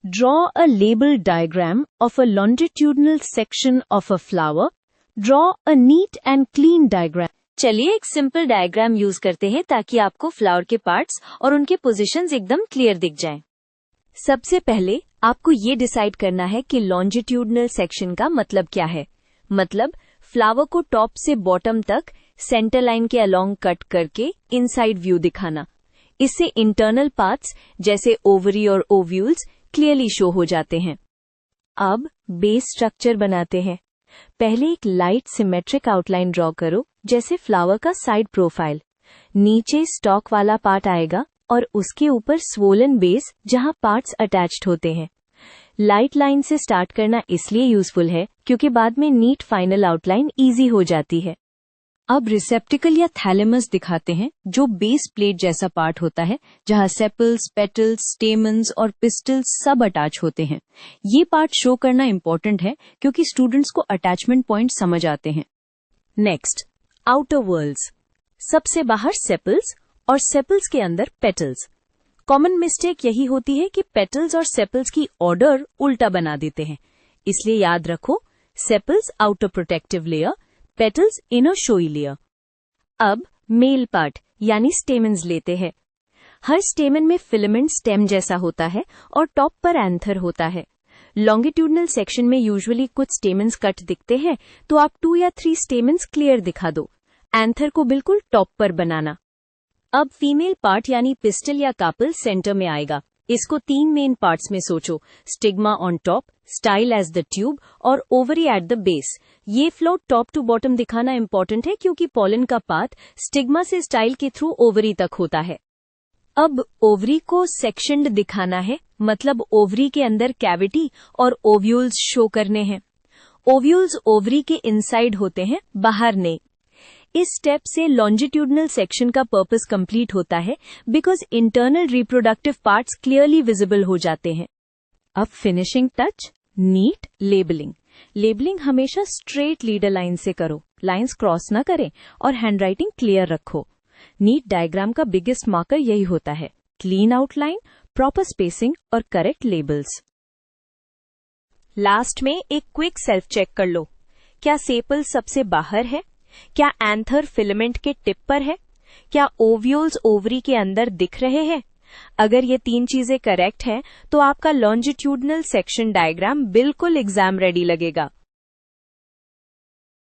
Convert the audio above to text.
Draw a label diagram of a longitudinal section of a flower. Draw a neat and clean diagram. चलिए एक simple diagram use करते हैं ताकि आपको flower के पार्ट्स और उनके पोजीशंस एकदम क्लियर दिख जाएं। सबसे पहले आपको ये डिसाइड करना है कि लॉन्जिट्यूडनल सेक्शन का मतलब क्या है। मतलब फ्लावर को टॉप से बॉटम तक सेंटर लाइन के अलोंग कट करके इनसाइड व्यू दिखाना। इससे इंटरनल पार्ट्स जैसे ओवरी और ओव्यूल्स क्लियरली शो हो जाते हैं। अब बेस स्ट्रक्चर बनाते हैं। पहले एक लाइट सिमेट्रिक आउटलाइन ड्रॉ करो, जैसे फ्लावर का साइड प्रोफाइल। नीचे स्टॉक वाला पार्ट आएगा और उसके ऊपर स्वोलन बेस जहां पार्ट्स अटैच्ड होते हैं। लाइट लाइन से स्टार्ट करना इसलिए यूजफुल है क्योंकि बाद में नीट फाइनल आउटलाइन इजी हो जाती है। अब रिसेप्टिकल या थैलेमस दिखाते हैं, जो बेस प्लेट जैसा पार्ट होता है जहां सेपल्स, पेटल्स, स्टेमन्स और पिस्टल्स सब अटैच होते हैं। ये पार्ट शो करना इम्पोर्टेंट है क्योंकि स्टूडेंट्स को अटैचमेंट पॉइंट समझ आते हैं। Next, outer whorls. सबसे बाहर सेपल्स और सेपल्स के अंदर पेटल्स। कॉमन मिस्टेक यही होती है कि पेटल्स और सेपल्स की ऑर्डर उल्टा बना देते हैं, इसलिए याद रखो sepals outer protective layer, petals inner showy layer. अब मेल पार्ट यानी स्टेमन्स लेते हैं। हर स्टेमन में फिलामेंट स्टेम जैसा होता है और टॉप पर एंथर होता है। लॉन्गिट्यूडनल सेक्शन में यूजुअली कुछ स्टेमन्स कट दिखते हैं, तो आप 2 या 3 स्टेमन्स क्लियर दिखा दो। एंथर को बिल्कुल टॉप पर बनाना। अब फीमेल पार्ट यानी पिस्टल या कार्पल सेंटर में आएगा। इसको 3 मेन पार्ट्स में सोचो, stigma on top, style as the tube और ओवरी एट द बेस। ये फ्लो टॉप टू बॉटम दिखाना इंपॉर्टेंट है क्योंकि पॉलन का पाथ स्टिग्मा से स्टाइल के थ्रू ओवरी तक होता है। अब ओवरी को सेक्शनड दिखाना है, मतलब ओवरी के अंदर कैविटी और ओव्यूल्स शो करने हैं। ओव्यूल्स ओवरी के इनसाइड होते हैं, बाहर नहीं। इस स्टेप से लॉन्जिट्यूडनल सेक्शन का पर्पस कंप्लीट होता है because internal reproductive parts clearly visible हो जाते हैं। अब finishing touch, neat labelling. Labelling हमेशा स्ट्रेट लीडर लाइन से करो, लाइंस क्रॉस ना करें और हैंडराइटिंग क्लियर रखो। नीट डायग्राम का बिगेस्ट मार्कर यही होता है, क्लीन आउटलाइन, प्रॉपर स्पेसिंग और करेक्ट लेबल्स। लास्ट में एक क्विक सेल्फ चेक कर लो। क्या सेपल सबसे बाहर है? क्या एंथर फिलामेंट के टिप पर है? क्या ओव्यूल्स ओवरी के अंदर दिख रहे हैं? अगर ये 3 चीजें करेक्ट हैं, तो आपका लॉन्जिट्यूडनल सेक्शन डायग्राम बिल्कुल एग्जाम रेडी लगेगा।